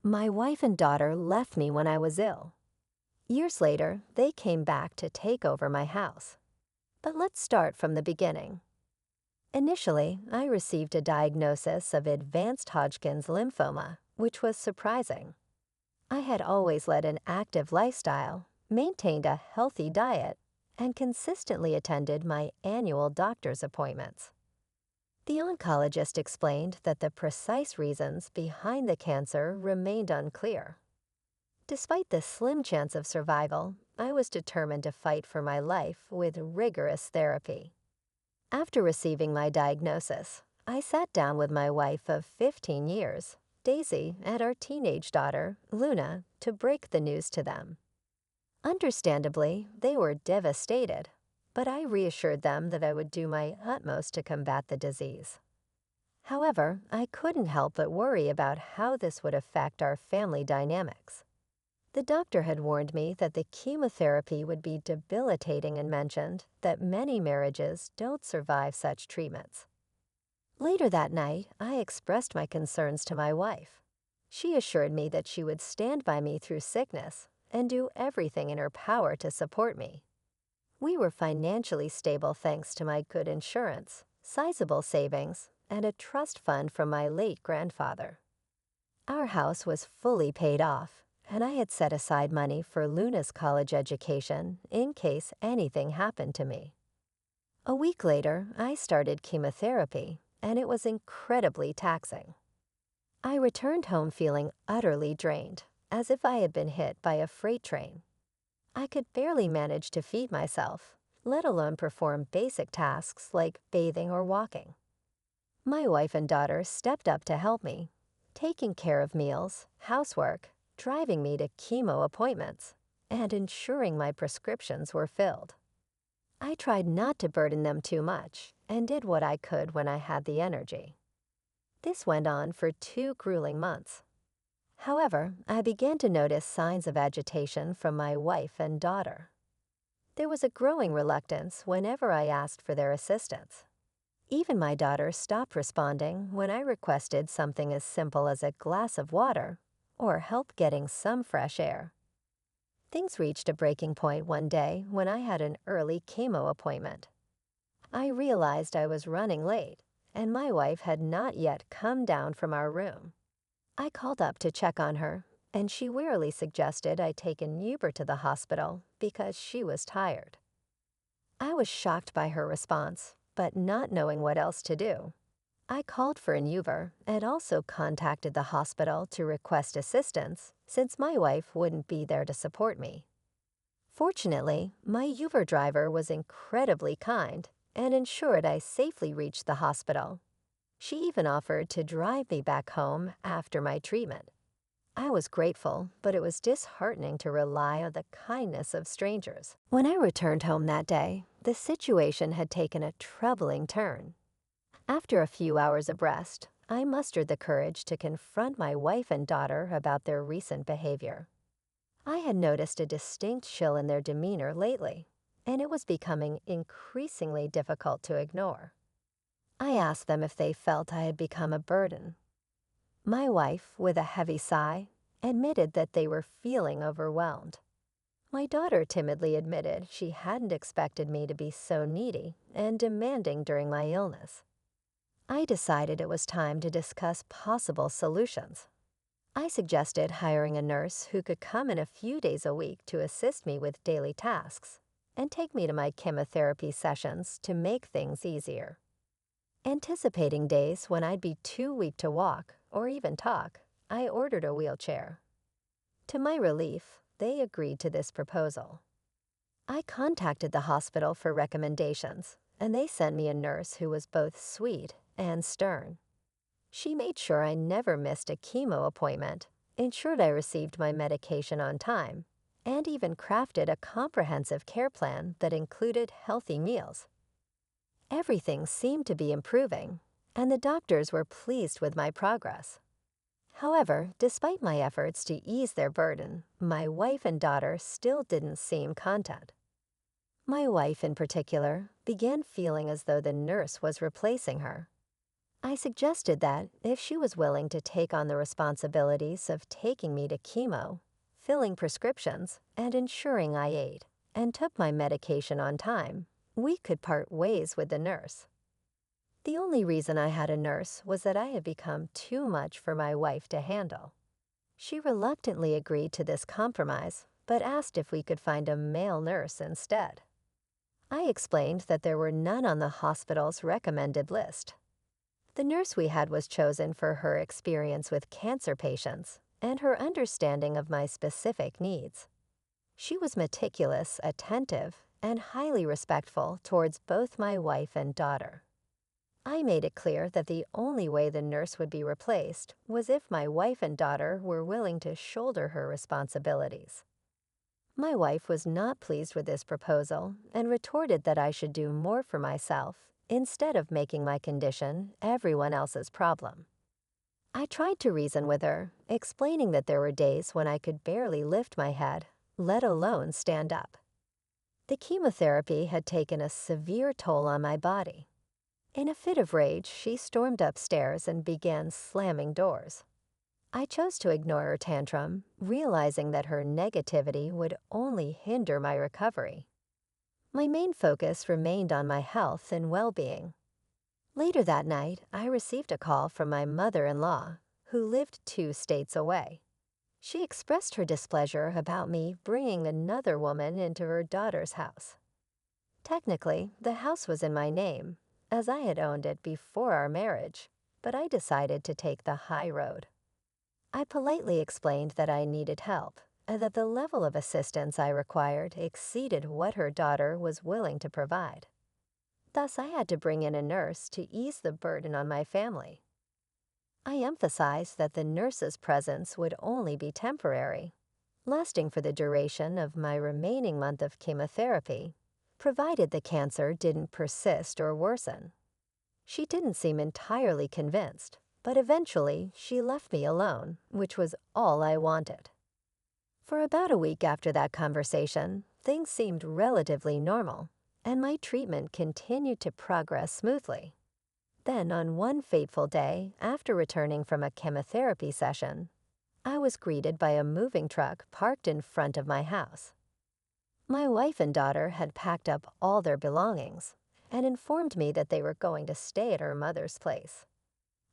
My wife and daughter left me when I was ill. Years later, they came back to take over my house. But let's start from the beginning. Initially, I received a diagnosis of advanced Hodgkin's lymphoma, which was surprising. I had always led an active lifestyle, maintained a healthy diet, and consistently attended my annual doctor's appointments. The oncologist explained that the precise reasons behind the cancer remained unclear. Despite the slim chance of survival, I was determined to fight for my life with rigorous therapy. After receiving my diagnosis, I sat down with my wife of 15 years, Daisy, and our teenage daughter, Luna, to break the news to them. Understandably, they were devastated, but I reassured them that I would do my utmost to combat the disease. However, I couldn't help but worry about how this would affect our family dynamics. The doctor had warned me that the chemotherapy would be debilitating and mentioned that many marriages don't survive such treatments. Later that night, I expressed my concerns to my wife. She assured me that she would stand by me through sickness and do everything in her power to support me. We were financially stable thanks to my good insurance, sizable savings, and a trust fund from my late grandfather. Our house was fully paid off, and I had set aside money for Luna's college education in case anything happened to me. A week later, I started chemotherapy, and it was incredibly taxing. I returned home feeling utterly drained, as if I had been hit by a freight train. I could barely manage to feed myself, let alone perform basic tasks like bathing or walking. My wife and daughter stepped up to help me, taking care of meals, housework, driving me to chemo appointments, and ensuring my prescriptions were filled. I tried not to burden them too much and did what I could when I had the energy. This went on for 2 grueling months. However, I began to notice signs of agitation from my wife and daughter. There was a growing reluctance whenever I asked for their assistance. Even my daughter stopped responding when I requested something as simple as a glass of water or help getting some fresh air. Things reached a breaking point one day when I had an early chemo appointment. I realized I was running late, and my wife had not yet come down from our room. I called up to check on her, and she wearily suggested I take an Uber to the hospital because she was tired. I was shocked by her response, but not knowing what else to do. I called for an Uber and also contacted the hospital to request assistance since my wife wouldn't be there to support me. Fortunately, my Uber driver was incredibly kind and ensured I safely reached the hospital. She even offered to drive me back home after my treatment. I was grateful, but it was disheartening to rely on the kindness of strangers. When I returned home that day, the situation had taken a troubling turn. After a few hours of rest, I mustered the courage to confront my wife and daughter about their recent behavior. I had noticed a distinct chill in their demeanor lately, and it was becoming increasingly difficult to ignore. I asked them if they felt I had become a burden. My wife, with a heavy sigh, admitted that they were feeling overwhelmed. My daughter timidly admitted she hadn't expected me to be so needy and demanding during my illness. I decided it was time to discuss possible solutions. I suggested hiring a nurse who could come in a few days a week to assist me with daily tasks and take me to my chemotherapy sessions to make things easier. Anticipating days when I'd be too weak to walk or even talk, I ordered a wheelchair. To my relief, they agreed to this proposal. I contacted the hospital for recommendations, and they sent me a nurse who was both sweet and stern. She made sure I never missed a chemo appointment, ensured I received my medication on time, and even crafted a comprehensive care plan that included healthy meals. Everything seemed to be improving, and the doctors were pleased with my progress. However, despite my efforts to ease their burden, my wife and daughter still didn't seem content. My wife, in particular, began feeling as though the nurse was replacing her. I suggested that if she was willing to take on the responsibilities of taking me to chemo, filling prescriptions, and ensuring I ate and took my medication on time, we could part ways with the nurse. The only reason I had a nurse was that I had become too much for my wife to handle. She reluctantly agreed to this compromise, but asked if we could find a male nurse instead. I explained that there were none on the hospital's recommended list. The nurse we had was chosen for her experience with cancer patients and her understanding of my specific needs. She was meticulous, attentive, and highly respectful towards both my wife and daughter. I made it clear that the only way the nurse would be replaced was if my wife and daughter were willing to shoulder her responsibilities. My wife was not pleased with this proposal and retorted that I should do more for myself instead of making my condition everyone else's problem. I tried to reason with her, explaining that there were days when I could barely lift my head, let alone stand up. The chemotherapy had taken a severe toll on my body. In a fit of rage, she stormed upstairs and began slamming doors. I chose to ignore her tantrum, realizing that her negativity would only hinder my recovery. My main focus remained on my health and well-being. Later that night, I received a call from my mother-in-law, who lived 2 states away. She expressed her displeasure about me bringing another woman into her daughter's house. Technically, the house was in my name, as I had owned it before our marriage, but I decided to take the high road. I politely explained that I needed help and that the level of assistance I required exceeded what her daughter was willing to provide. Thus, I had to bring in a nurse to ease the burden on my family. I emphasized that the nurse's presence would only be temporary, lasting for the duration of my remaining month of chemotherapy, provided the cancer didn't persist or worsen. She didn't seem entirely convinced, but eventually she left me alone, which was all I wanted. For about a week after that conversation, things seemed relatively normal, and my treatment continued to progress smoothly. Then, on one fateful day, after returning from a chemotherapy session, I was greeted by a moving truck parked in front of my house. My wife and daughter had packed up all their belongings and informed me that they were going to stay at her mother's place.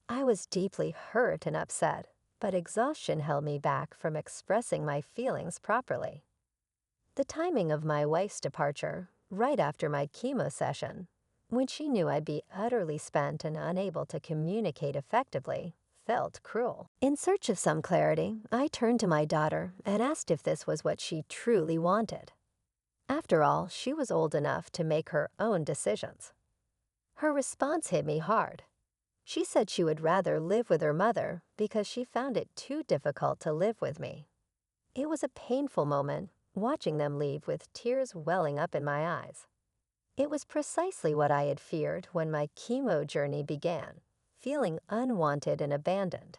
I was deeply hurt and upset, but exhaustion held me back from expressing my feelings properly. The timing of my wife's departure, right after my chemo session, when she knew I'd be utterly spent and unable to communicate effectively, felt cruel. In search of some clarity, I turned to my daughter and asked if this was what she truly wanted. After all, she was old enough to make her own decisions. Her response hit me hard. She said she would rather live with her mother because she found it too difficult to live with me. It was a painful moment, watching them leave with tears welling up in my eyes. It was precisely what I had feared when my chemo journey began, feeling unwanted and abandoned.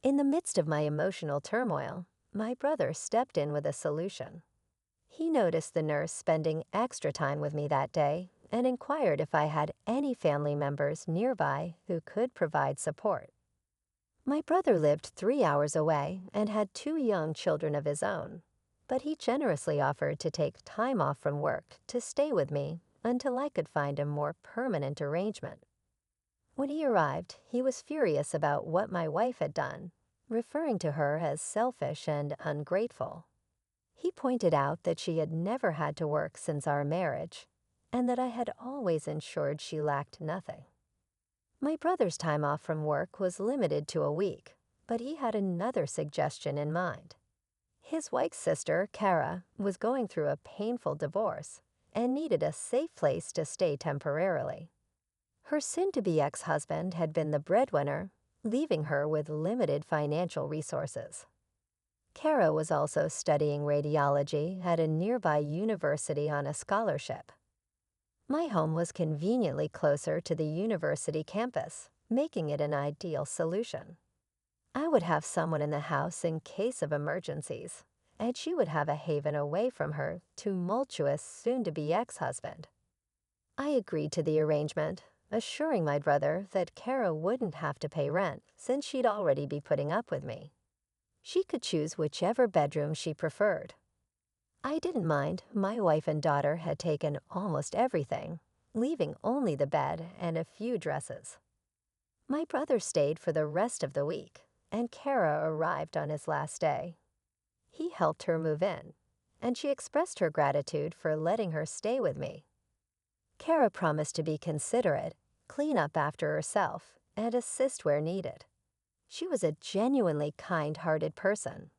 In the midst of my emotional turmoil, my brother stepped in with a solution. He noticed the nurse spending extra time with me that day and inquired if I had any family members nearby who could provide support. My brother lived 3 hours away and had 2 young children of his own, but he generously offered to take time off from work to stay with me until I could find a more permanent arrangement. When he arrived, he was furious about what my wife had done, referring to her as selfish and ungrateful. He pointed out that she had never had to work since our marriage, and that I had always ensured she lacked nothing. My brother's time off from work was limited to a week, but he had another suggestion in mind. His wife's sister, Kara, was going through a painful divorce and needed a safe place to stay temporarily. Her soon-to-be ex-husband had been the breadwinner, leaving her with limited financial resources. Kara was also studying radiology at a nearby university on a scholarship. My home was conveniently closer to the university campus, making it an ideal solution. I would have someone in the house in case of emergencies, and she would have a haven away from her tumultuous soon-to-be ex-husband. I agreed to the arrangement, assuring my brother that Kara wouldn't have to pay rent since she'd already be putting up with me. She could choose whichever bedroom she preferred. I didn't mind. My wife and daughter had taken almost everything, leaving only the bed and a few dresses. My brother stayed for the rest of the week, and Kara arrived on his last day. He helped her move in, and she expressed her gratitude for letting her stay with me. Kara promised to be considerate, clean up after herself, and assist where needed. She was a genuinely kind-hearted person.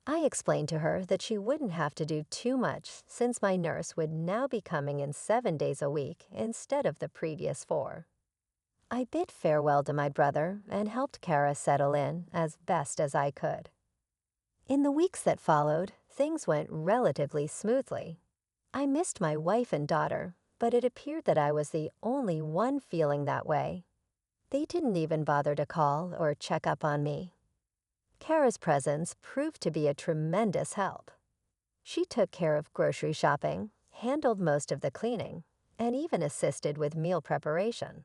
I explained to her that she wouldn't have to do too much since my nurse would now be coming in 7 days a week instead of the previous 4. I bid farewell to my brother and helped Kara settle in as best as I could. In the weeks that followed, things went relatively smoothly. I missed my wife and daughter, but it appeared that I was the only one feeling that way. They didn't even bother to call or check up on me. Kara's presence proved to be a tremendous help. She took care of grocery shopping, handled most of the cleaning, and even assisted with meal preparation.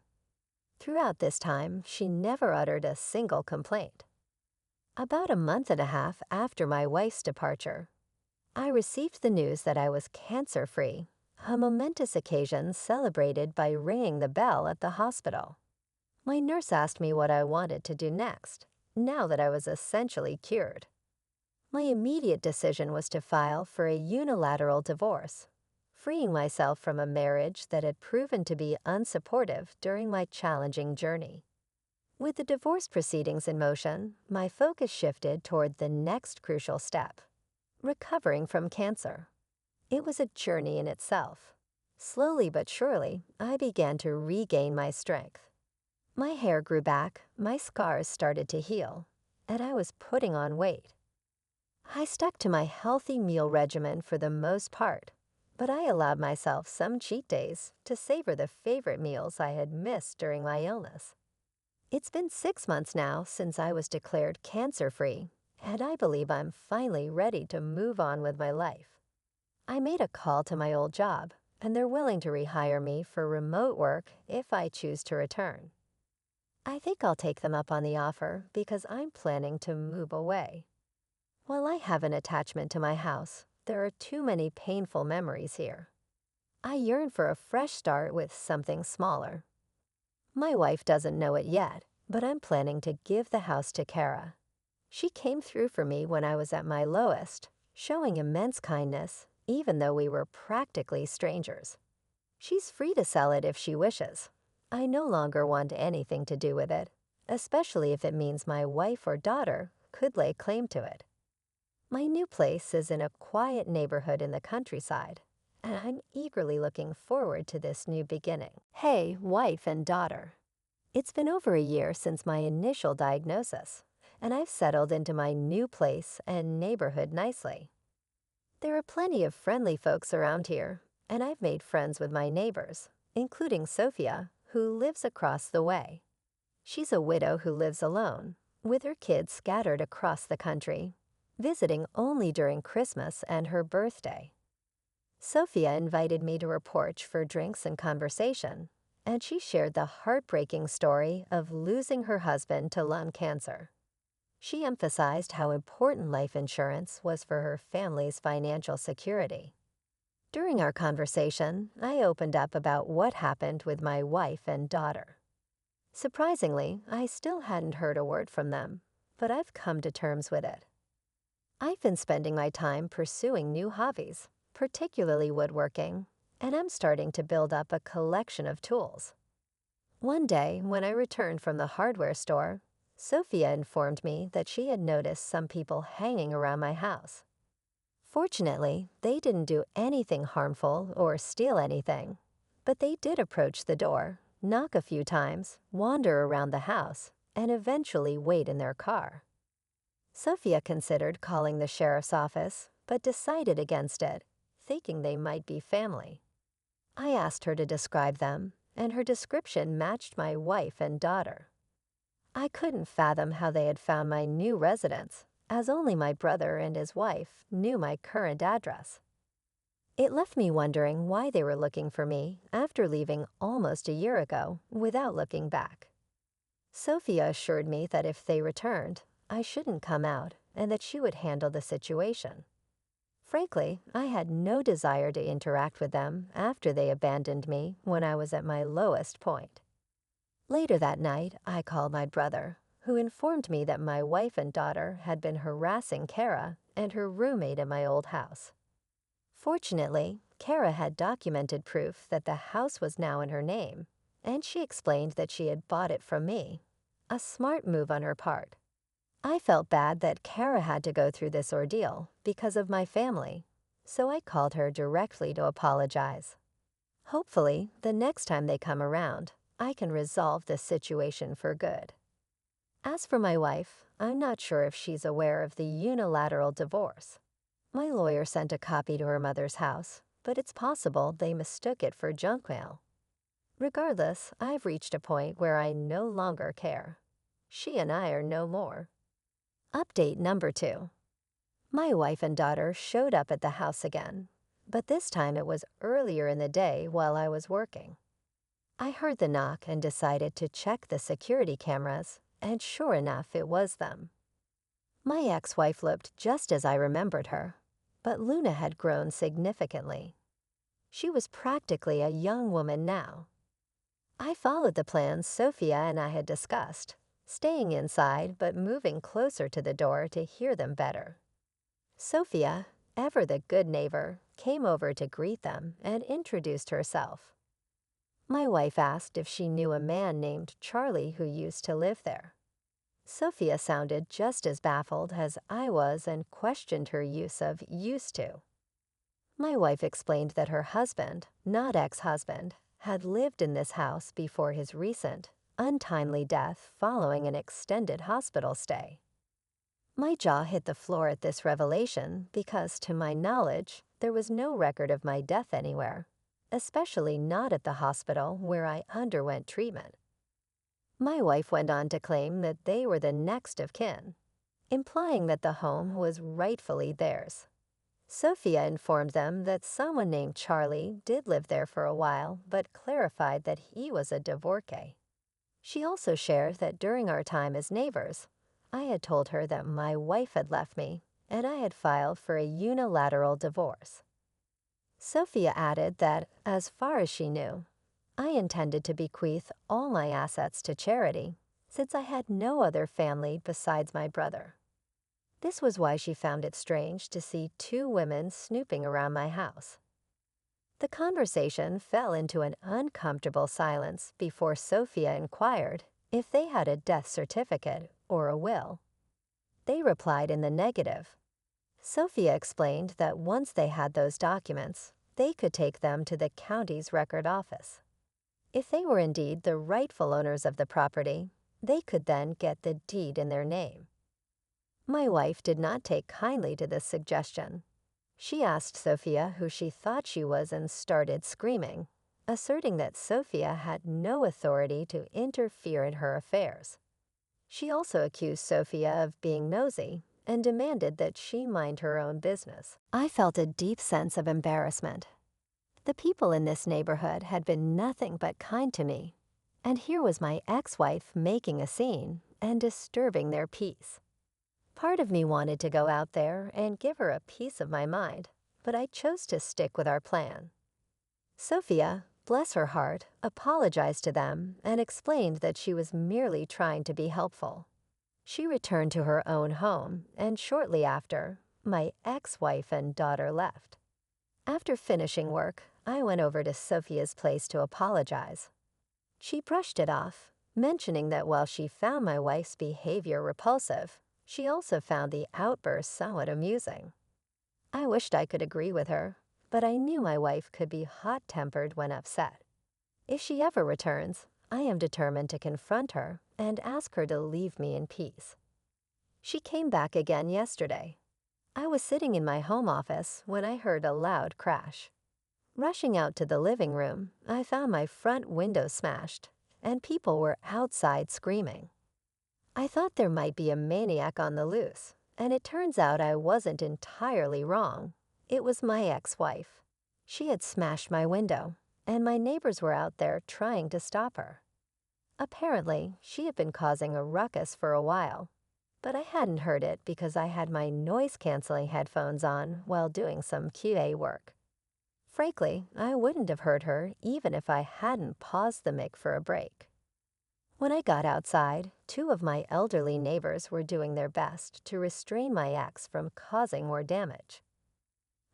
Throughout this time, she never uttered a single complaint. About a month and a half after my wife's departure, I received the news that I was cancer-free, a momentous occasion celebrated by ringing the bell at the hospital. My nurse asked me what I wanted to do next, now that I was essentially cured. My immediate decision was to file for a unilateral divorce, freeing myself from a marriage that had proven to be unsupportive during my challenging journey. With the divorce proceedings in motion, my focus shifted toward the next crucial step: recovering from cancer. It was a journey in itself. Slowly but surely, I began to regain my strength. My hair grew back, my scars started to heal, and I was putting on weight. I stuck to my healthy meal regimen for the most part, but I allowed myself some cheat days to savor the favorite meals I had missed during my illness. It's been 6 months now since I was declared cancer-free, and I believe I'm finally ready to move on with my life. I made a call to my old job, and they're willing to rehire me for remote work if I choose to return. I think I'll take them up on the offer because I'm planning to move away. While I have an attachment to my house, there are too many painful memories here. I yearn for a fresh start with something smaller. My wife doesn't know it yet, but I'm planning to give the house to Kara. She came through for me when I was at my lowest, showing immense kindness, even though we were practically strangers. She's free to sell it if she wishes. I no longer want anything to do with it, especially if it means my wife or daughter could lay claim to it. My new place is in a quiet neighborhood in the countryside, and I'm eagerly looking forward to this new beginning. Hey, wife and daughter. It's been over a year since my initial diagnosis, and I've settled into my new place and neighborhood nicely. There are plenty of friendly folks around here, and I've made friends with my neighbors, including Sophia, who lives across the way. She's a widow who lives alone, with her kids scattered across the country, visiting only during Christmas and her birthday. Sophia invited me to her porch for drinks and conversation, and she shared the heartbreaking story of losing her husband to lung cancer. She emphasized how important life insurance was for her family's financial security. During our conversation, I opened up about what happened with my wife and daughter. Surprisingly, I still hadn't heard a word from them, but I've come to terms with it. I've been spending my time pursuing new hobbies, particularly woodworking, and I'm starting to build up a collection of tools. One day, when I returned from the hardware store, Sophia informed me that she had noticed some people hanging around my house. Fortunately, they didn't do anything harmful or steal anything, but they did approach the door, knock a few times, wander around the house, and eventually wait in their car. Sophia considered calling the sheriff's office, but decided against it, thinking they might be family. I asked her to describe them, and her description matched my wife and daughter. I couldn't fathom how they had found my new residence, as only my brother and his wife knew my current address. It left me wondering why they were looking for me after leaving almost a year ago without looking back. Sophia assured me that if they returned, I shouldn't come out and that she would handle the situation. Frankly, I had no desire to interact with them after they abandoned me when I was at my lowest point. Later that night, I called my brother, who informed me that my wife and daughter had been harassing Kara and her roommate in my old house. Fortunately, Kara had documented proof that the house was now in her name, and she explained that she had bought it from me. A smart move on her part. I felt bad that Kara had to go through this ordeal because of my family, so I called her directly to apologize. Hopefully, the next time they come around, I can resolve this situation for good. As for my wife, I'm not sure if she's aware of the unilateral divorce. My lawyer sent a copy to her mother's house, but it's possible they mistook it for junk mail. Regardless, I've reached a point where I no longer care. She and I are no more. Update number 2. My wife and daughter showed up at the house again, but this time it was earlier in the day while I was working. I heard the knock and decided to check the security cameras, and sure enough, it was them. My ex-wife looked just as I remembered her, but Luna had grown significantly. She was practically a young woman now. I followed the plans Sophia and I had discussed, staying inside but moving closer to the door to hear them better. Sophia, ever the good neighbor, came over to greet them and introduced herself. My wife asked if she knew a man named Charlie who used to live there. Sophia sounded just as baffled as I was and questioned her use of used to. My wife explained that her husband, not ex-husband, had lived in this house before his recent, untimely death following an extended hospital stay. My jaw hit the floor at this revelation because, to my knowledge, there was no record of my death anywhere, especially not at the hospital where I underwent treatment. My wife went on to claim that they were the next of kin, implying that the home was rightfully theirs. Sophia informed them that someone named Charlie did live there for a while, but clarified that he was a divorcee. She also shared that during our time as neighbors, I had told her that my wife had left me, and I had filed for a unilateral divorce. Sophia added that, as far as she knew, I intended to bequeath all my assets to charity, since I had no other family besides my brother. This was why she found it strange to see 2 women snooping around my house. The conversation fell into an uncomfortable silence before Sophia inquired if they had a death certificate or a will. They replied in the negative. Sophia explained that once they had those documents, they could take them to the county's record office. If they were indeed the rightful owners of the property, they could then get the deed in their name. My wife did not take kindly to this suggestion. She asked Sophia who she thought she was and started screaming, asserting that Sophia had no authority to interfere in her affairs. She also accused Sophia of being nosy and demanded that she mind her own business. I felt a deep sense of embarrassment. The people in this neighborhood had been nothing but kind to me, and here was my ex-wife making a scene and disturbing their peace. Part of me wanted to go out there and give her a piece of my mind, but I chose to stick with our plan. Sophia, bless her heart, apologized to them and explained that she was merely trying to be helpful. She returned to her own home, and shortly after, my ex-wife and daughter left. After finishing work, I went over to Sophia's place to apologize. She brushed it off, mentioning that while she found my wife's behavior repulsive, she also found the outburst somewhat amusing. I wished I could agree with her, but I knew my wife could be hot-tempered when upset. If she ever returns, I am determined to confront her and ask her to leave me in peace. She came back again yesterday. I was sitting in my home office when I heard a loud crash. Rushing out to the living room, I found my front window smashed, and people were outside screaming. I thought there might be a maniac on the loose, and it turns out I wasn't entirely wrong. It was my ex-wife. She had smashed my window, and my neighbors were out there trying to stop her. Apparently, she had been causing a ruckus for a while, but I hadn't heard it because I had my noise-canceling headphones on while doing some QA work. Frankly, I wouldn't have heard her even if I hadn't paused the mic for a break. When I got outside, two of my elderly neighbors were doing their best to restrain my ex from causing more damage.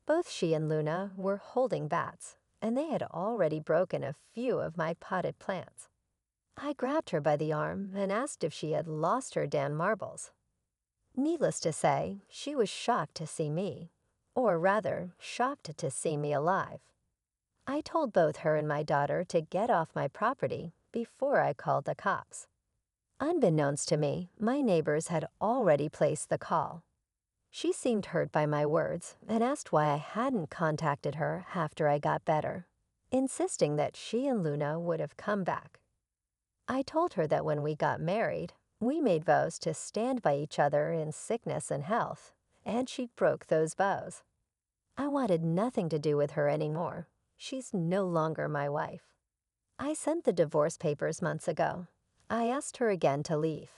Both she and Luna were holding bats, and they had already broken a few of my potted plants. I grabbed her by the arm and asked if she had lost her damn marbles. Needless to say, she was shocked to see me, or rather, shocked to see me alive. I told both her and my daughter to get off my property before I called the cops. Unbeknownst to me, my neighbors had already placed the call. She seemed hurt by my words and asked why I hadn't contacted her after I got better, insisting that she and Luna would have come back. I told her that when we got married, we made vows to stand by each other in sickness and health, and she broke those vows. I wanted nothing to do with her anymore. She's no longer my wife. I sent the divorce papers months ago. I asked her again to leave.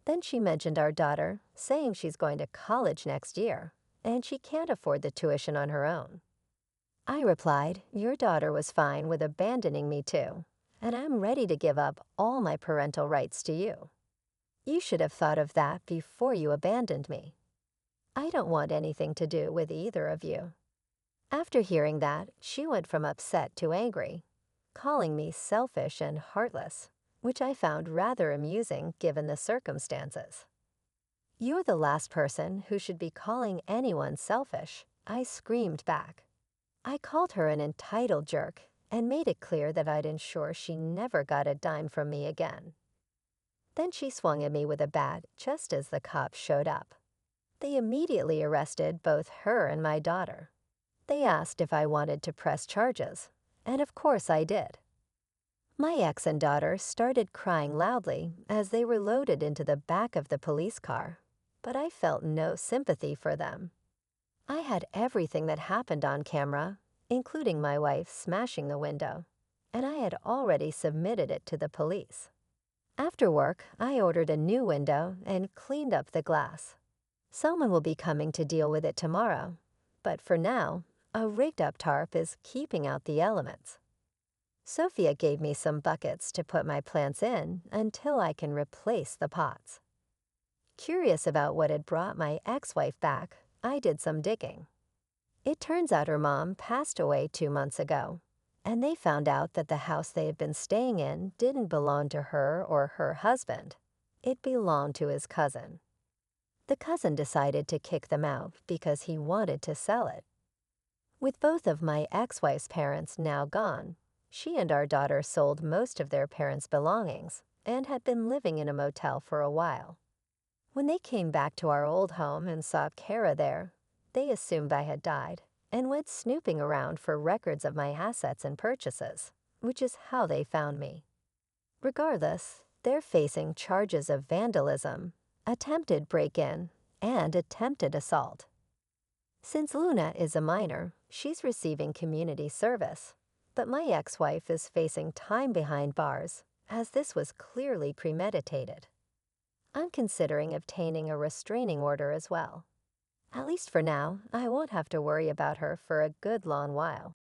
Then she mentioned our daughter, saying she's going to college next year, and she can't afford the tuition on her own. I replied, your daughter was fine with abandoning me too, and I'm ready to give up all my parental rights to you. You should have thought of that before you abandoned me. I don't want anything to do with either of you. After hearing that, she went from upset to angry, calling me selfish and heartless, which I found rather amusing given the circumstances. You're the last person who should be calling anyone selfish, I screamed back. I called her an entitled jerk and made it clear that I'd ensure she never got a dime from me again. Then she swung at me with a bat just as the cops showed up. They immediately arrested both her and my daughter. They asked if I wanted to press charges, and of course I did. My ex and daughter started crying loudly as they were loaded into the back of the police car, but I felt no sympathy for them. I had everything that happened on camera, including my wife smashing the window, and I had already submitted it to the police. After work, I ordered a new window and cleaned up the glass. Someone will be coming to deal with it tomorrow, but for now, a rigged-up tarp is keeping out the elements. Sophia gave me some buckets to put my plants in until I can replace the pots. Curious about what had brought my ex-wife back, I did some digging. It turns out her mom passed away 2 months ago, and they found out that the house they had been staying in didn't belong to her or her husband. It belonged to his cousin. The cousin decided to kick them out because he wanted to sell it. With both of my ex-wife's parents now gone, she and our daughter sold most of their parents' belongings and had been living in a motel for a while. When they came back to our old home and saw Kara there, they assumed I had died and went snooping around for records of my assets and purchases, which is how they found me. Regardless, they're facing charges of vandalism, attempted break-in, and attempted assault. Since Luna is a minor, she's receiving community service, but my ex-wife is facing time behind bars, as this was clearly premeditated. I'm considering obtaining a restraining order as well. At least for now, I won't have to worry about her for a good long while.